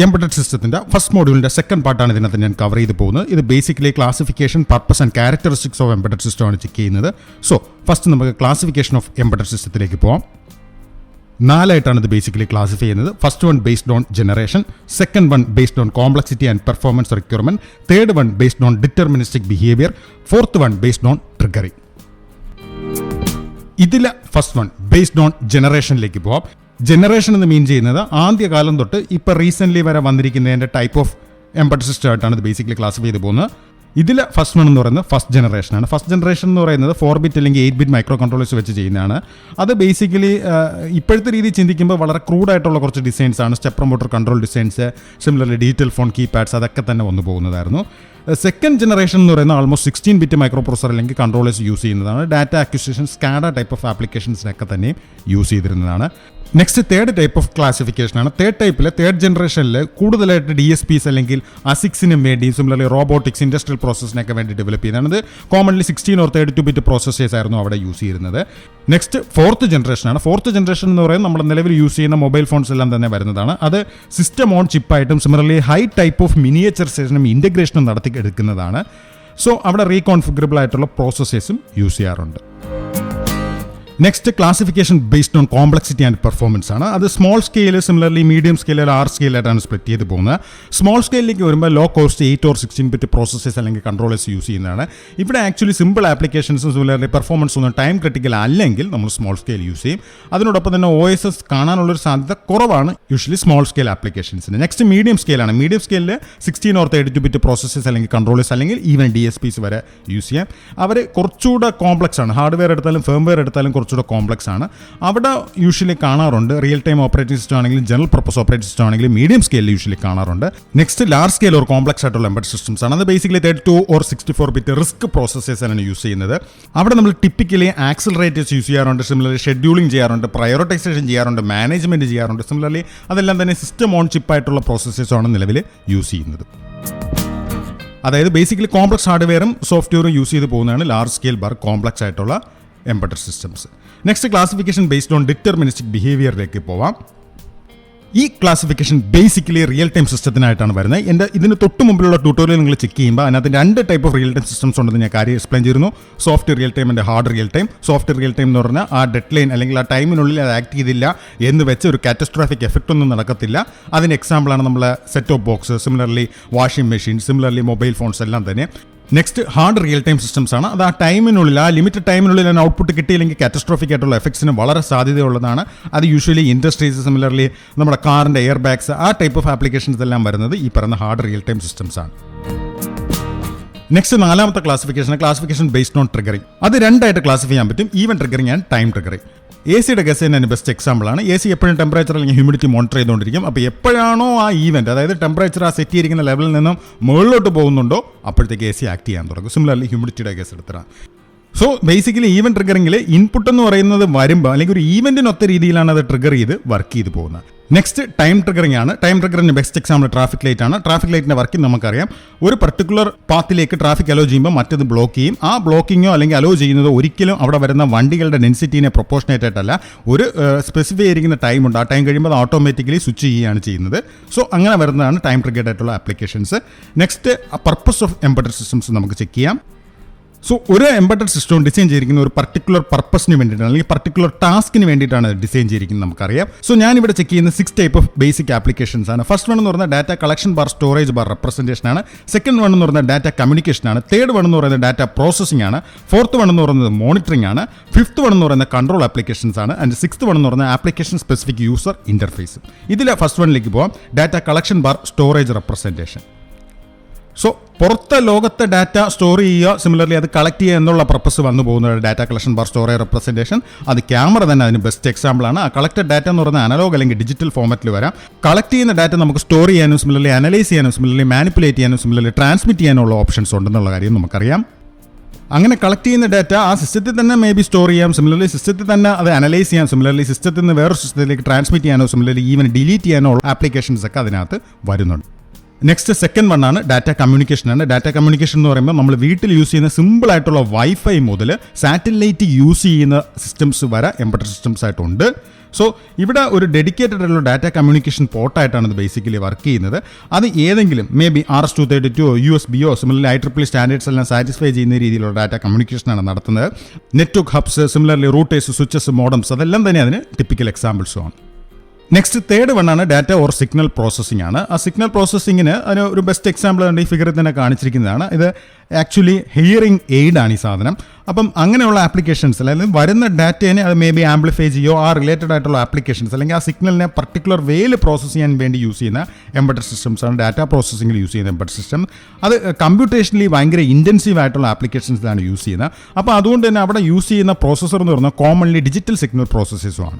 Embedded സിസ്റ്റത്തിൻ്റെ first മോഡ്യൂളിൻ്റെ second പാർട്ടാണ് ഇതിനകത്ത് ഞാൻ കവർ ചെയ്ത് പോകുന്നത്. ഇത് basically classification, purpose and characteristics of embedded സിസ്റ്റമാണ് ചെക്ക് ചെയ്യുന്നത്. സോ ഫസ്റ്റ് നമുക്ക് ക്ലാസിഫിക്കേഷൻ ഓഫ് എംബഡഡ് സിസ്റ്റത്തിലേക്ക് പോകാം. 4 ആയിട്ടാണ് ഇത് ബേസിക്കലി ക്ലാസിഫൈ ചെയ്യുന്നത്. First one based on generation, second one based on complexity and performance requirement, third one based on deterministic behaviour, fourth one based on triggering. ഇതിൽ first one based on ജനറേഷനിലേക്ക് പോവാം. Generation എന്ന് മീൻ ചെയ്യുന്നത് ആദ്യകാലം തൊട്ട് ഇപ്പോൾ recently വരെ വന്നിരിക്കുന്നതിൻ്റെ type of embedded system ആയിട്ടാണ് ഇത് basically classify ചെയ്ത് പോകുന്നത്. ഇതിൽ ഫസ്റ്റ് വൺ എന്ന് പറയുന്നത് ഫസ്റ്റ് ജനറേഷനാണ്. ഫസ്റ്റ് ജനറേഷൻ എന്ന് പറയുന്നത് 4-bit അല്ലെങ്കിൽ 8-bit മൈക്രോ കൺട്രോളേഴ്സ് വെച്ച് ചെയ്യുന്നതാണ്. അത് ബേസിക്കലി ഇപ്പോഴത്തെ രീതി ചിന്തിക്കുമ്പോൾ വളരെ ക്രൂഡായിട്ടുള്ള കുറച്ച് ഡിസൈൻസാണ്. Step motor control designs, similarly digital phone keypads, അതൊക്കെ തന്നെ വന്നു പോകുന്നതായിരുന്നു. സെക്കൻഡ് ജനറേഷൻ എന്ന് പറയുന്നത് ആൾമോസ്റ്റ് 16-bit മൈക്രോ പ്രോസസർ അല്ലെങ്കിൽ കൺട്രോളേഴ്സ് യൂസ് ചെയ്യുന്നതാണ്. Data acquisition, SCADA type of ആപ്ലിക്കേഷൻസിനൊക്കെ തന്നെ യൂസ് ചെയ്തിരുന്നതാണ്. നെക്സ്റ്റ് തേർഡ് ടൈപ്പ് ഓഫ് ക്ലാസിഫിക്കേഷനാണ്. തേർഡ് ജനറേഷനിൽ കൂടുതലായിട്ട് DSPs അല്ലെങ്കിൽ ASICസിനും വേണ്ടി, സിമിലർലി റോബോട്ടിക്സ്, ഇൻഡസ്ട്രിയൽ പ്രോസസ്സിനൊക്കെ വേണ്ടി ഡെവലപ്പ് ചെയ്യുന്നതാണ്. ഇത് കോമൺലി 16 or 32-bit പ്രോസസ്സേഴ്സ് ആയിരുന്നു അവിടെ യൂസ് ചെയ്യുന്നത്. നെക്സ്റ്റ് ഫോർത്ത് ജനറേഷനാണ്. ഫോർത്ത് ജനറേഷൻ എന്ന് പറയുന്നത് നമ്മൾ നിലവിൽ യൂസ് ചെയ്യുന്ന മൊബൈൽ ഫോൺസ് എല്ലാം തന്നെ വരുന്നതാണ്. അത് സിസ്റ്റം ഓൺ ചിപ്പായിട്ടും സിമിലർലി ഹൈ ടൈപ്പ് ഓഫ് മിനിയേച്ചറൈസേഷനും ഇൻ്റഗ്രേഷനും നടത്തി എടുക്കുന്നതാണ്. സോ അവിടെ റീകോൺഫിഗറബിൾ ആയിട്ടുള്ള പ്രോസസ്സേഴ്സും യൂസ് ചെയ്യാറുണ്ട്. Next classification based on complexity and performance ആണ്. അത് small scale, similarly medium scale, ആർ സ്കെയിലായിട്ടാണ് സ്പ്ലിറ്റ് ചെയ്ത് പോകുന്നത്. സ്മോൾ സ്കെയിലേക്ക് വരുമ്പോൾ low cost 8 or 16-bit processors അല്ലെങ്കിൽ കൺട്രോളേഴ്സ് യൂസ് ചെയ്യുന്നതാണ്. ഇവിടെ ആക്ച്വലി സിമ്പിൾ ആപ്ലിക്കേഷൻസും സിമിലർലി പെർഫോമൻസ് ഒന്നും ടൈം ക്രിട്ടിക്കൽ അല്ലെങ്കിൽ നമ്മൾ സ്മോൾ സ്കെയിൽ യൂസ് ചെയ്യും. അതിനോടൊപ്പം തന്നെ OSS കാണാനുള്ളൊരു സാധ്യത കുറവാണ് യൂഷ്വലി സ്മോൾ സ്കെയിൽ ആപ്ലിക്കേഷൻസിന്. നെക്സ്റ്റ് മീഡിയം സ്കെയിലാണ്. മീഡിയം സ്കെയിലിൽ 16 or 32-bit പ്രോസസ്സേഴ്സ് അല്ലെങ്കിൽ കൺട്രോളേഴ്സ് അല്ലെങ്കിൽ ഈവൻ DSPs വരെ യൂസ് ചെയ്യാം. അവർ കുറച്ചുകൂടെ കോംപ്ലക്സ് ആണ്. ഹാർഡ്വെയർ എടുത്താലും ഫേംവെയർ എടുത്താലും കുറച്ചുകൂടെ കോംപ്ലക്സ് ആണ്. അവിടെ യൂഷ്വലി കാണാറുണ്ട്. റിയൽ ടൈം ഓപ്പറേറ്റിംഗ് സിസ്റ്റം ആണെങ്കിലും ജനറൽ പർപ്പസ് ഓപ്പറേറ്റിംഗ് സിസ്റ്റം ആണെങ്കിലും മീഡിയം സ്കെയിലിൽ യൂഷ്വലി കാണാറുണ്ട്. Next large scale or complex ആയിട്ടുള്ള എംബഡഡ് സിസ്റ്റംസ് ആണ്. അത് basically 32 or 64-bit risk processors ആണ് യൂസ് ചെയ്യുന്നത്. അവിടെ നമ്മൾ ടിപ്പിക്കലി ആക്സിലറേറ്റേഴ്സ് യൂസ് ചെയ്യാറുണ്ട്, സിമിലർലി ഷെഡ്യൂളിംഗ് ചെയ്യാറുണ്ട്, പ്രയോറിറ്റൈസേഷൻ ചെയ്യാറുണ്ട്, മാനേജ്മെന്റ് ചെയ്യാറുണ്ട്. സിമിലർലി അതെല്ലാം തന്നെ സിസ്റ്റം ഓൺ ചിപ്പായിട്ടുള്ള പ്രോസസ്സേഴ്സാണ് നിലവിൽ യൂസ് ചെയ്യുന്നത്. അതായത് ബേസിക്കലി കോംപ്ലക്സ് ഹാർഡ്വെയറും സോഫ്റ്റ്വെയറും യൂസ് ചെയ്ത് പോകുന്നതാണ് ലാർജ് സ്കെയിൽ കോംപ്ലക്സ് ആയിട്ടുള്ള embedded systems. Next classification based on deterministic ബിഹേവിയറിലേക്ക് പോവാം. ഈ ക്ലാസിഫിക്കേഷൻ ബേസിക്കലി റിയൽ ടൈം സിസ്റ്റത്തിനായിട്ടാണ് വരുന്നത്. ഇതിന് തൊട്ട് മുമ്പിലുള്ള ട്യൂട്ടോറിയൽ നിങ്ങൾ ചെക്ക് ചെയ്യുമ്പോൾ അതിനകത്ത് 2 type of real time systems ഉണ്ടെന്ന് ഞാൻ കാര്യം എക്സ്പ്ലെയിൻ ചെയ്തിരുന്നു. Soft real time and hard real time. Soft real time എന്ന് പറഞ്ഞാൽ ആ ഡെഡ് ലൈൻ അല്ലെങ്കിൽ ആ ടൈമിനുള്ളിൽ അത് ആക്ട് ചെയ്തില്ല എന്ന് വെച്ച് ഒരു കാറ്റസ്ട്രോഫിക് എഫക്റ്റ് ഒന്നും നടക്കത്തില്ല. അതിന് എക്സാമ്പിളാണ് നമ്മളെ set of box, similarly washing machine, similarly mobile phones എല്ലാം തന്നെ. Next hard real time systems ആണ്. അത് ആ ടൈമിനുള്ളിൽ, ആ ലിമിറ്റഡ് ടൈമിനുള്ളിൽ അതിന് ഔട്ട്പുട്ട് കിട്ടിയില്ലെങ്കിൽ കാറ്റസ്ട്രോഫിക് ആയിട്ടുള്ള എഫക്ട്സിന് വളരെ സാധ്യതയുള്ളതാണ്. അത് യൂഷ്വലി ഇൻഡസ്ട്രീസ്, സിമിലർലി നമ്മുടെ കാറിൻ്റെ എയർ ബാഗ്സ്, ആ ടൈപ്പ് ഓഫ് ആപ്ലിക്കേഷൻസ് എല്ലാം വരുന്നത് ഈ പറയുന്ന ഹാർഡ് റിയൽ ടൈം സിസ്റ്റംസ് ആണ്. നെക്സ്റ്റ് 4ാമത്തെ ക്ലാസിഫിക്കേഷൻ ബേസ്ഡ് ഓൺ ട്രിഗറിംഗ്. അത് 2 ആയിട്ട് ക്ലാസിഫൈ ചെയ്യാൻ പറ്റും: even triggering and time triggering. AC-യുടെ കേസ് തന്നെ ബെസ്റ്റ് എക്സാമ്പിളാണ്. AC എപ്പോഴും ടെമ്പറേച്ചർ അല്ലെങ്കിൽ ഹ്യൂമിഡിറ്റി മോണിറ്റർ ചെയ്തുകൊണ്ടിരിക്കും. അപ്പോൾ എപ്പോഴാണോ ആ ഈവൻറ്റ്, അതായത് ടെമ്പറേച്ചർ ആ സെറ്റ് ചെയ്തിരിക്കുന്ന ലെവലിൽ നിന്നും മുകളിലോട്ട് പോകുന്നുണ്ടോ അപ്പോഴത്തേക്ക് AC ആക്ട് ചെയ്യാൻ തുടങ്ങും. സിമിലർലി ഹ്യൂമിഡിറ്റിയുടെ കേസ് എടുത്തിട്ടാണ്. സോ ബേസിക്കലി ഈവൻ ട്രിഗറിംഗിൽ ഇൻപുട്ട് എന്ന് പറയുന്നത് വരുമ്പോൾ അല്ലെങ്കിൽ ഒരു ഈവൻറ്റിനൊത്ത രീതിയിലാണ് അത് ട്രിഗർ ചെയ്ത് വർക്ക് ചെയ്ത് പോകുന്നത്. നെക്സ്റ്റ് ടൈം ട്രിഗറിംഗ് ആണ്. ടൈം ട്രിഗറിന് ബെസ്റ്റ് എക്സാമ്പിൾ ട്രാഫിക് ലൈറ്റ് ആണ്. ട്രാഫിക് ലൈറ്റിൻ്റെ വർക്കിംഗ് നമുക്കറിയാം. ഒരു പർട്ടിക്കുലർ പാത്തിലേക്ക് ട്രാഫിക് അലോ ചെയ്യുമ്പോൾ മറ്റത് ബ്ലോക്ക് ചെയ്യും. ആ ബ്ലോക്കിങ്ങോ അല്ലെങ്കിൽ അലോ ചെയ്യുന്നത് ഒരിക്കലും അവിടെ വരുന്ന വണ്ടികളുടെ ഡെൻസിറ്റീനെ പ്രൊപ്പോർഷനേറ്റ് ആയിട്ടല്ല. ഒരു സ്പെസിഫൈ ചെയ്തിരിക്കുന്ന ടൈമുണ്ട്. ആ ടൈം കഴിയുമ്പോൾ അത് ഓട്ടോമാറ്റിക്കലി സ്വിച്ച് ചെയ്യുകയാണ് ചെയ്യുന്നത്. സോ അങ്ങനെ വരുന്നതാണ് ടൈം ട്രിഗർഡ് ആയിട്ടുള്ള applications. Next purpose of embedded systems നമുക്ക് ചെക്ക് ചെയ്യാം. സോ ഒരു എംബഡഡ് സിസ്റ്റം ഡിസൈൻ ചെയ്തിരിക്കുന്ന ഒരു പർട്ടിക്കുലർ പർപ്പസിന് വേണ്ടിയിട്ടാണ് അല്ലെങ്കിൽ പർട്ടിക്കുലർ ടാസ്കിന് വേണ്ടിയിട്ടാണ് ഡിസൈൻ ചെയ്തിരിക്കുന്നത് നമുക്കറിയാം. സോ ഞാനിവിടെ ചെക്ക് ചെയ്യുന്ന 6 ടൈപ്പ് ഓഫ് ബേസിക് ആപ്ലിക്കേഷൻസ് ആണ്. ഫസ്റ്റ് വൺ എന്ന് പറയുന്നത് data collection bar storage bar representation ആണ്. സെക്കൻഡ് വൺ എന്ന് പറയുന്നത് ഡാറ്റ കമ്മ്യൂണിക്കേഷൻ ആണ്. തേർഡ് വൺ എന്ന് പറയുന്നത് ഡാറ്റ പ്രോസസ്സിംഗ് ആണ്. ഫോർത്ത് വൺ എന്ന് പറയുന്നത് മോണിറ്ററിംഗ് ആണ്. ഫിഫ്ത്ത് വൺ എന്ന് പറയുന്നത് കൺട്രോൾ ആപ്ലിക്കേഷൻസ് ആണ്. ആൻഡ് സിക്സ്ത് വൺ എന്ന് പറയുന്നത് ആപ്ലിക്കേഷൻ സ്പെസിഫിക് യൂസർ ഇന്റർഫേസ്. ഇതിൽ ഫസ്റ്റ് വണ്ണിലേക്ക് പോകാം, data collection bar storage representation. So പുറത്തെ ലോകത്തെ ഡാറ്റ സ്റ്റോർ ചെയ്യുക, സിമിലർലി അത് കളക്ട് ചെയ്യുക എന്നുള്ള പർപ്പസ് വന്നു പോകുന്ന data collection bar storage representation. അത് ക്യാമറ തന്നെ അതിന് ബെസ്റ്റ് എക്സാമ്പിളാണ്. ആ കളക്റ്റഡ് ഡാറ്റ എന്ന് പറയുന്നത് അനലോഗ് അല്ലെങ്കിൽ ഡിജിറ്റൽ ഫോർമാറ്റിൽ വരാം. കളക്ട് ചെയ്യുന്ന ഡാറ്റ നമുക്ക് സ്റ്റോർ ചെയ്യാനും സിമിലർലി അനലൈസ് ചെയ്യാനും സിമിലർലി മാനിപ്പുലേറ്റ് ചെയ്യാനും സിമിലർലി ട്രാൻസ്മിറ്റ് ചെയ്യാനുള്ള ഓപ്ഷൻസ് ഉണ്ടെന്നുള്ള കാര്യം നമുക്കറിയാം. അങ്ങനെ കളക്ട് ചെയ്യുന്ന ഡാറ്റ ആ സിസ്റ്റത്തിൽ തന്നെ മേ ബി സ്റ്റോർ ചെയ്യാം, സിമിലർലി സിസ്റ്റത്തിൽ തന്നെ അത് അനലൈസ് ചെയ്യാം, സിമിലർലി സിസ്റ്റത്തിൽ നിന്ന് വേറൊരു സിസ്റ്റത്തിലേക്ക് ട്രാൻസ്മിറ്റ് ചെയ്യാനോ സിമിലർലി ഈവൻ ഡിലീറ്റ് ചെയ്യാനോ ഉള്ള ആപ്ലിക്കേഷൻസ് ഒക്കെ അതിനകത്ത് വരുന്നുണ്ട്. നെക്സ്റ്റ് സെക്കൻഡ് വൺ ആണ് ഡാറ്റ കമ്മ്യൂണിക്കേഷൻ ആണ്. ഡാറ്റ കമ്മ്യൂണിക്കേഷൻ എന്ന് പറയുമ്പോൾ നമ്മൾ വീട്ടിൽ യൂസ് ചെയ്യുന്ന സിമ്പിൾ ആയിട്ടുള്ള വൈഫൈ മുതൽ സാറ്റലൈറ്റ് യൂസ് ചെയ്യുന്ന സിസ്റ്റംസ് വരെ എംബഡഡ് സിസ്റ്റംസ് ആയിട്ടുണ്ട്. സോ ഇവിടെ ഒരു ഡെഡിക്കേറ്റഡ് ആയിട്ടുള്ള ഡാറ്റ കമ്മ്യൂണിക്കേഷൻ പോർട്ടായിട്ടാണ് ഇത് ബേസിക്കലി വർക്ക് ചെയ്യുന്നത്. അത് ഏതെങ്കിലും maybe RS-232 USB similarly IEEE standards എല്ലാം സാറ്റിസ്ഫൈ ചെയ്യുന്ന രീതിയിലുള്ള ഡാറ്റ കമ്മ്യൂണിക്കേഷനാണ് നടത്തുന്നത്. Network hubs, similarly routers, switches, modems അതെല്ലാം തന്നെ അതിന് ടിപ്പിക്കൽ എക്സാമ്പിൾസുമാണ്. നെക്സ്റ്റ് തേർഡ് വണ്ണാണ് ഡാറ്റ ഓർ സിഗ്നൽ പ്രോസസ്സിംഗ് ആണ്. ആ സിഗ്നൽ പ്രോസസ്സിങ്ങിന് അതിന് ഒരു ബെസ്റ്റ് എക്സാമ്പിൾ ഈ ഫിഗറിൽ തന്നെ കാണിച്ചിരിക്കുന്നതാണ്. ഇത് ആക്ച്വലി ഹിയറിംഗ് എയ്ഡ് ആണ് ഈ സാധനം. അപ്പം അങ്ങനെയുള്ള ആപ്ലിക്കേഷൻസ് അല്ലെങ്കിൽ വരുന്ന ഡാറ്റേനെ അത് മേ ബി ആംപ്ലിഫൈ ചെയ്യോ ആ റിലേറ്റഡ് ആയിട്ടുള്ള ആപ്ലിക്കേഷൻസ് അല്ലെങ്കിൽ ആ സിഗ്നലിനെ പർട്ടിക്കുലർ വേയിൽ പ്രോസസ്സ് ചെയ്യാൻ വേണ്ടി യൂസ് ചെയ്യുന്ന എംബഡഡ് സിസ്റ്റംസ് ആണ് ഡാറ്റ പ്രോസസ്സിംഗിൽ യൂസ് ചെയ്യുന്ന എംബഡഡ് സിസ്റ്റം. അത് കമ്പ്യൂട്ടേഷനലി ഭയങ്കര ഇൻറ്റൻസീവ് ആയിട്ടുള്ള ആപ്ലിക്കേഷൻസിലാണ് യൂസ് ചെയ്യുന്നത്. അപ്പോൾ അതുകൊണ്ട് തന്നെ അവിടെ യൂസ് ചെയ്യുന്ന പ്രോസസ്സർ എന്ന് പറഞ്ഞാൽ കോമൺലി ഡിജിറ്റൽ സിഗ്നൽ പ്രോസസ്സേഴ്സുമാണ്.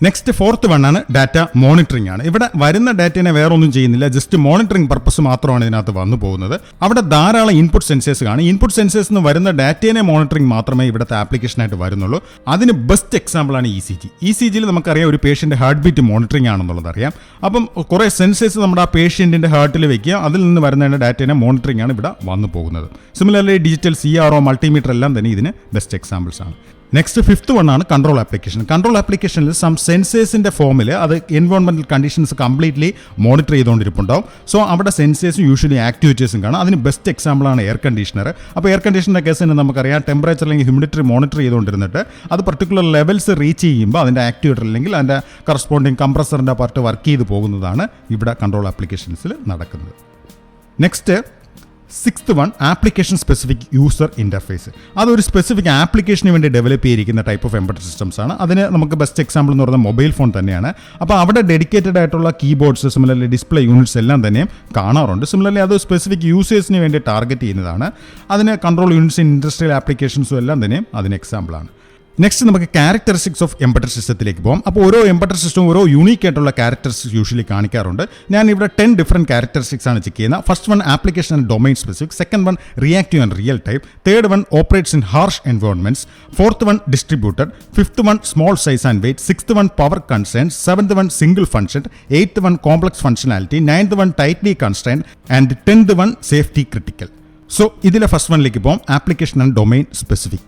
നെക്സ്റ്റ് ഫോർത്ത് വണ്ണാണ് ഡാറ്റ മോണിറ്ററിംഗ് ആണ്. ഇവിടെ വരുന്ന ഡാറ്റയെ വേറെ ഒന്നും ചെയ്യുന്നില്ല, ജസ്റ്റ് മോണിറ്ററിംഗ് പർപ്പസ് മാത്രമാണ് ഇതിനകത്ത് വന്നു പോകുന്നത്. അവിടെ ധാരാളം ഇൻപുട്ട് സെൻസേഴ്സ് കാണും. ഇൻപുട്ട് സെൻസേഴ്സ് നിന്ന് വരുന്ന ഡാറ്റയെ മോണിറ്ററിംഗ് മാത്രമേ ഇവിടുത്തെ ആപ്ലിക്കേഷനായിട്ട് വരുന്നുള്ളൂ. അതിന് ബെസ്റ്റ് എക്സാമ്പിളാണ് ECG. ECGയിൽ നമുക്കറിയാം ഒരു പേഷ്യൻ്റെ ഹാർട്ട് ബീറ്റ് മോണിറ്ററിംഗ് ആണെന്നുള്ളത് അറിയാം. അപ്പം കുറേ സെൻസേഴ്സ് നമ്മുടെ ആ പേഷ്യൻറ്റിൻ്റെ ഹാർട്ടിൽ വെക്കുക, അതിൽ നിന്ന് വരുന്ന ഡാറ്റയെ മോണിറ്ററിംഗ് ആണ് ഇവിടെ വന്നു പോകുന്നത്. സിമിലർലി ഡിജിറ്റൽ CRO, മൾട്ടിമീറ്റർ എല്ലാം തന്നെ ഇതിന് ബെസ്റ്റ് എക്സാമ്പിൾസ് ആണ്. നെക്സ്റ്റ് ഫിഫ്ത്ത് വണ്ണാണ് കൺട്രോൾ ആപ്ലിക്കേഷൻ. കൺട്രോൾ ആപ്ലിക്കേഷനിൽ സം സെൻസേഴ്സിൻ്റെ ഫോമിൽ അത് എൻവയോൺമെൻറ്റൽ കണ്ടീഷൻസ് കംപ്ലീറ്റ്ലി മോണിറ്റർ ചെയ്തുകൊണ്ടിരിപ്പുണ്ടാവും. സോ അവിടെ സെൻസേഴ്സും യൂഷ്വലി ആക്ടിവിറ്റീസും കാണാം. അതിന് ബെസ്റ്റ് എക്സാമ്പിളാണ് എയർ കണ്ടീഷണർ. അപ്പോൾ എയർ കണ്ടീഷണറിൻ്റെ കേസിന് നമുക്കറിയാം ടെമ്പറേച്ചർ അല്ലെങ്കിൽ ഹ്യൂമിഡിറ്റി മോണിറ്റർ ചെയ്തുകൊണ്ടിരുന്നിട്ട് അത് പർട്ടിക്കുലർ ലെവൽസ് റീച്ച് ചെയ്യുമ്പോൾ അതിൻ്റെ ആക്ടിവേറ്റർ അല്ലെങ്കിൽ അതിൻ്റെ കറസ്പോണ്ടിങ് കംപ്രസറിൻ്റെ പാർട്ട് വർക്ക് ചെയ്ത് പോകുന്നതാണ് ഇവിടെ കൺട്രോൾ ആപ്ലിക്കേഷൻസിൽ നടക്കുന്നത്. Next sixth one application specific user interface. അതൊരു സ്പെസിഫിക് ആപ്ലിക്കേഷന് വേണ്ടി ഡെവലപ്പ് ചെയ്തിരിക്കുന്ന ടൈപ്പ് ഓഫ് എംബഡഡ് സിസ്റ്റംസ് ആണ്. അതിന് നമുക്ക് ബെസ്റ്റ് എക്സാമ്പിൾ എന്ന് പറയുന്നത് മൊബൈൽ ഫോൺ തന്നെയാണ്. അപ്പോൾ അവിടെ ഡെഡിക്കേറ്റഡ് ആയിട്ടുള്ള കീബോർഡ്സ്, സിമിലർലി ഡിസ്പ്ലേ യൂണിറ്റ്സ് എല്ലാം തന്നെയും കാണാറുണ്ട്. സിമിലർലി അത് സ്പെസിഫിക് യൂസേഴ്സിന് വേണ്ടി ടാർഗറ്റ് ചെയ്യുന്നതാണ്. അതിന് കൺട്രോൾ യൂണിറ്റ്സ്, ഇൻഡസ്ട്രിയൽ ആപ്ലിക്കേഷൻസും എല്ലാം തന്നെയും അതിന് എക്സാമ്പിളാണ്. നെക്സ്റ്റ് നമുക്ക് ക്യാരക്ടറിസ്റ്റിക്സ് ഓഫ് എംബഡഡ് സിസ്റ്റത്തിലേക്ക് പോകാം. അപ്പോൾ ഓരോ എംബഡഡ് സിസ്റ്റവും ഓരോ യൂണീക്ക് ആയിട്ടുള്ള ക്യാരക്ടറിസ്റ്റിക്സ് യൂഷ്വലി കാണിക്കാറുണ്ട്. ഞാൻ ഇവിടെ 10 ഡിഫറെൻറ്റ് ക്യാരക്ടറിസ്റ്റിക്സ് ആണ് ചെക്ക് ചെയ്യുന്നത്. First one application and domain specific, second one reactive and real time, third one operates in harsh environments, fourth one distributed, fifth one small size and weight, sixth one power concerns, seventh one single function, eighth one complex functionality, ninth one tightly constrained and 10th one safety critical. So ഇതിലെ first വണ്ണിലേക്ക് പോകാം, application and domain specific.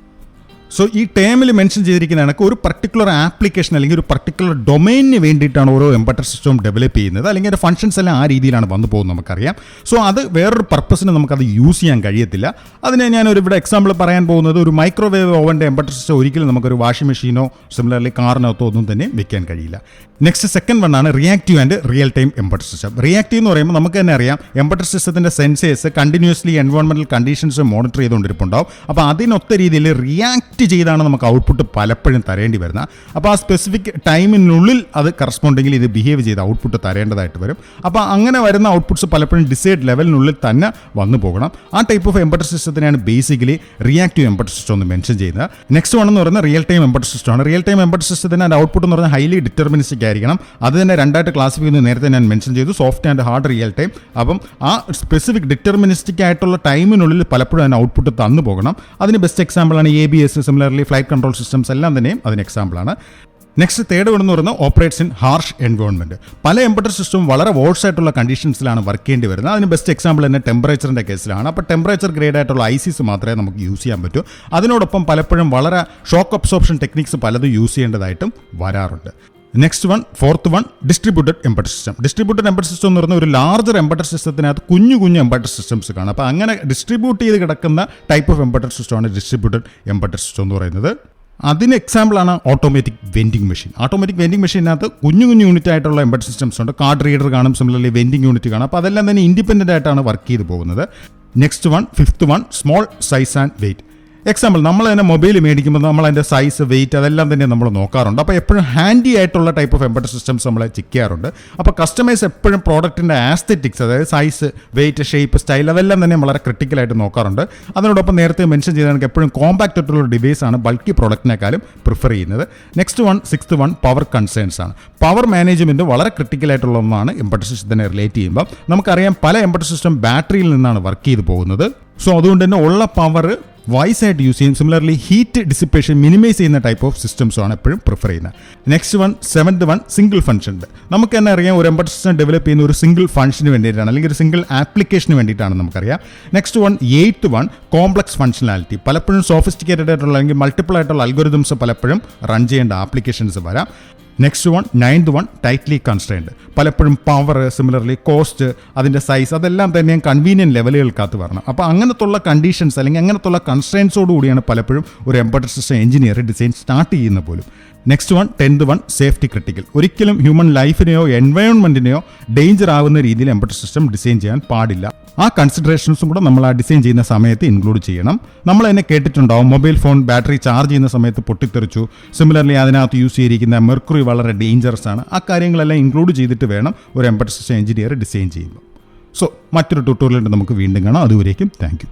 So ഈ ടേമിൽ mention ചെയ്തിരിക്കുന്ന കണക്ക് ഒരു particular application അല്ലെങ്കിൽ ഒരു പർട്ടിക്കുലർ ഡൊമൈനിന് വേണ്ടിയിട്ടാണ് ഓരോ എംബഡഡ് സിസ്റ്റവും ഡെവലപ്പ് ചെയ്യുന്നത്. അല്ലെങ്കിൽ അതിൻ്റെ ഫംഗ്ഷൻസ് എല്ലാം ആ രീതിയിലാണ് വന്നു പോകുന്നത് നമുക്കറിയാം. സോ അത് വേറൊരു പർപ്പസിന് നമുക്കത് യൂസ് ചെയ്യാൻ കഴിയത്തില്ല. അതിനെ ഞാനൊരു ഇവിടെ എക്സാമ്പിൾ പറയാൻ പോകുന്നത് ഒരു മൈക്രോവേവ് ഓവൻ്റെ എംബഡഡ് സിസ്റ്റം ഒരിക്കലും നമുക്കൊരു വാഷിംഗ് മെഷീനോ സിമിലർലി കാറിനകത്തോ ഒന്നും തന്നെ വെക്കാൻ കഴിയില്ല. നെക്സ്റ്റ് സെക്കൻഡ് വണ്ണാണ് reactive and real time embedded system. Reactive എന്ന് പറയുമ്പോൾ നമുക്ക് തന്നെ അറിയാം എംബഡഡ് സിസ്റ്റത്തിൻ്റെ sensors continuously environmental conditions monitor ചെയ്തുകൊണ്ടിരിപ്പുണ്ടാവും. അപ്പോൾ അതിനൊത്ത രീതിയിൽ റിയാക്ട് ചെയ്താണ് നമുക്ക് ഔട്ട്പുട്ട് പലപ്പോഴും തരേണ്ടി വരുന്നത്. അപ്പോൾ ആ സ്പെസിഫിക് ടൈമിനുള്ളിൽ അത് കറസ്പോണ്ടിങ്ങിൽ ഇത് ബിഹേവ് ചെയ്ത് ഔട്ട്പുട്ട് തരേണ്ടതായിട്ട് വരും. അപ്പോൾ അങ്ങനെ വരുന്ന ഔട്ട്പുട്ട്സ് പലപ്പോഴും ഡിസൈഡ് ലെവലിനുള്ളിൽ തന്നെ വന്നു പോകണം. ആ ടൈപ്പ് ഓഫ് എംബഡഡ് സിസ്റ്റത്തിനാണ് ബേസിക്കലി റിയാക്റ്റീവ് എംബഡഡ് സിസ്റ്റം എന്ന് മെൻഷൻ ചെയ്യുന്നത്. നെക്സ്റ്റ് വൺ എന്ന് പറയുന്നത് റിയൽ ടൈം എംബഡഡ് സിസ്റ്റമാണ്. റിയൽ ടൈം എംബഡഡ് സിസ്റ്റത്തിൻ്റെ ഔട്ട്പുട്ട് എന്ന് പറഞ്ഞാൽ ഹൈലി ഡിറ്റർമിനിസ്റ്റിക് ആയിരിക്കണം. അത് തന്നെ രണ്ടായിട്ട് ക്ലാസിഫൈ ചെയ്യുന്നത് നേരത്തെ ഞാൻ മെൻഷൻ ചെയ്തു, soft and hard real time. അപ്പം ആ സ്പെസിഫിക് ഡിറ്റർമിനിസ്റ്റിക് ആയിട്ടുള്ള ടൈമിനുള്ളിൽ പലപ്പോഴും അതിന് ഔട്ട്പുട്ട് തന്നു പോകണം. അതിന് ബെസ്റ്റ് എക്സാമ്പിളാണ് ABS, similarly flight control systems എല്ലാം തന്നെയും അതിന് എക്സാമ്പിളാണ്. നെക്സ്റ്റ് തേർഡ് വൺ എന്ന് പറയുന്നത് ഓപ്പറേറ്റ്സ് ഇൻ ഹാർഷ് എൻവയോൺമെൻറ്റ്. പല എംബഡഡ് സിസ്റ്റവും വളരെ വോൾസ് ആയിട്ടുള്ള കണ്ടീഷൻസിലാണ് വർക്ക് ചെയ്യേണ്ടി വരുന്നത്. അതിന് ബെസ്റ്റ് എക്സാമ്പിൾ തന്നെ ടെമ്പറേച്ചറിൻ്റെ കേസിലാണ്. അപ്പോൾ ടെമ്പറേച്ചർ ഗ്രേഡ് ആയിട്ടുള്ള ICs മാത്രമേ നമുക്ക് യൂസ് ചെയ്യാൻ പറ്റൂ. അതിനോടൊപ്പം പലപ്പോഴും വളരെ ഷോക്ക് അബ്സോർപ്ഷൻ ടെക്നിക്സ് പലതും യൂസ് ചെയ്യേണ്ടതായിട്ടും വരാറുണ്ട്. Next one fourth one distributed embedded system. Distributed embedded system എന്ന് പറയുന്ന ഒരു ലാർജർ എംബഡഡ് സിസ്റ്റത്തിനകത്ത് കുഞ്ഞു എംബഡഡ് സിസ്റ്റംസ് കാണും. അപ്പോൾ അങ്ങനെ ഡിസ്ട്രിബ്യൂട്ട് ചെയ്ത് കിടക്കുന്ന ടൈപ്പ് ഓഫ് എംബഡഡ് സിസ്റ്റമാണ് ഡിസ്ട്രിബ്യൂട്ടഡ് എംബഡഡ് സിസ്റ്റം എന്ന് പറയുന്നത്. അതിന് എക്സാമ്പിളാണ് automatic vending machine. Automatic vending മെഷീനകത്ത് കുഞ്ഞു യൂണിറ്റ് ആയിട്ടുള്ള എംബഡഡ് സിസ്റ്റംസ് ഉണ്ട്. കാർഡ് റീഡർ കാണും, സിമിലർലി വെൻഡിങ് യൂണിറ്റ് കാണും. അപ്പോൾ അതെല്ലാം തന്നെ ഇൻഡിപെൻഡൻ്റ് ആയിട്ടാണ് വർക്ക് ചെയ്ത് പോകുന്നത്. Next one fifth one small size and weight. Example നമ്മൾ തന്നെ മൊബൈൽ മേടിക്കുമ്പോൾ നമ്മൾ അതിൻ്റെ സൈസ്, വെയിറ്റ് അതെല്ലാം തന്നെ നമ്മൾ നോക്കാറുണ്ട്. അപ്പോൾ എപ്പോഴും ഹാൻഡി ആയിട്ടുള്ള ടൈപ്പ് ഓഫ് എംബഡഡ് സിസ്റ്റംസ് നമ്മൾ ചെക്ക് ചെയ്യാറുണ്ട്. അപ്പോൾ കസ്റ്റമേഴ്സ് എപ്പോഴും പ്രോഡക്റ്റിൻ്റെ ആസ്തെറ്റിക്സ്, അതായത് സൈസ്, വെയിറ്റ്, ഷേപ്പ്, സ്റ്റൈൽ അതെല്ലാം തന്നെ വളരെ ക്രിട്ടിക്കലായിട്ട് നോക്കാറുണ്ട്. അതിനോടൊപ്പം നേരത്തെ മെൻഷൻ ചെയ്താൽ നമുക്ക് എപ്പോഴും കോമ്പാക്റ്റ് ആയിട്ടുള്ള ഡിവൈസ് ആണ് ബൾക്കി പ്രോഡക്റ്റിനേക്കാളും പ്രിഫർ ചെയ്യുന്നത്. Next one sixth one power concerns ആണ്. പവർ മാനേജ്മെൻറ്റ് വളരെ ക്രിട്ടിക്കലായിട്ടുള്ള ഒന്നാണ് എംബഡഡ് സിസ്റ്റത്തിനെ റിലേറ്റ് ചെയ്യുമ്പോൾ. നമുക്കറിയാം പല എംബഡഡ് സിസ്റ്റം ബാറ്ററിയിൽ നിന്നാണ് വർക്ക് ചെയ്ത് പോകുന്നത്. സോ അതുകൊണ്ട് തന്നെ ഉള്ള പവർ വൈസ് ആയിട്ട് യൂസ് ചെയ്യും. സിമിലർലി ഹീറ്റ് ഡിസിപ്പേഷൻ മിനിമൈസ് ചെയ്യുന്ന ടൈപ്പ് ഓഫ് സിസ്റ്റംസുമാണ് എപ്പോഴും പ്രിഫർ ചെയ്യുന്നത്. Next one, 7th one, single function. നമുക്ക് തന്നെ അറിയാം ഒരു എംബഡഡ് സിസ്റ്റം ഡെവലപ്പ് ചെയ്യുന്ന ഒരു സിംഗിൾ ഫംഗ്ഷന് വേണ്ടിയിട്ടാണ്, അല്ലെങ്കിൽ ഒരു സിംഗിൾ ആപ്ലിക്കേഷന് വേണ്ടിയിട്ടാണ് നമുക്കറിയാം. Next one, 8th one, complex functionality. പലപ്പോഴും സോഫിസ്റ്റിക്കേറ്റഡ് ആയിട്ടുള്ള അല്ലെങ്കിൽ മൾട്ടിപ്പിൾ ആയിട്ടുള്ള അൽഗോരിതംസ് പലപ്പോഴും റൺ ചെയ്യേണ്ട ആപ്ലിക്കേഷൻസ് വരാം. Next one, 9th one, tightly constrained. പലപ്പോഴും പവർ, സിമിലർലി കോസ്റ്റ്, അതിൻ്റെ സൈസ്, അതെല്ലാം തന്നെ കൺവീനിയൻറ്റ് ലെവലുകൾക്കകത്ത് വരണം. അപ്പോൾ അങ്ങനത്തുള്ള കണ്ടീഷൻസ് അല്ലെങ്കിൽ അങ്ങനത്തുള്ള കൺസ്ട്രെയിൻസോട് കൂടിയാണ് പലപ്പോഴും ഒരു embedded system engineer design start ചെയ്യുന്ന പോലും. Next one, 10th one, safety critical. ഒരിക്കലും ഹ്യൂമൻ ലൈഫിനെയോ എൻവയോൺമെൻറ്റിനെയോ ഡേഞ്ചർ ആവുന്ന രീതിയിൽ എംബഡഡ് സിസ്റ്റം ഡിസൈൻ ചെയ്യാൻ പാടില്ല. ആ കൺസിഡറേഷൻസും കൂടെ നമ്മൾ ആ ഡിസൈൻ ചെയ്യുന്ന സമയത്ത് ഇൻക്ലൂഡ് ചെയ്യണം. നമ്മൾ തന്നെ കേട്ടിട്ടുണ്ടാവും മൊബൈൽ ഫോൺ ബാറ്ററി ചാർജ് ചെയ്യുന്ന സമയത്ത് പൊട്ടിത്തെറിച്ചു. സിമിലർലി അതിനകത്ത് യൂസ് ചെയ്തിരിക്കുന്ന മെർക്കുറി വളരെ ഡേഞ്ചറസ് ആണ്. ആ കാര്യങ്ങളെല്ലാം ഇൻക്ലൂഡ് ചെയ്തിട്ട് വേണം ഒരു എംബഡഡ് സിസ്റ്റം എഞ്ചിനീയർ ഡിസൈൻ ചെയ്യുമ്പോൾ. സോ മറ്റൊരു ട്യൂട്ടോറിയലിൽ നമുക്ക് വീണ്ടും കാണാം. അതുവരേക്കും താങ്ക് യു.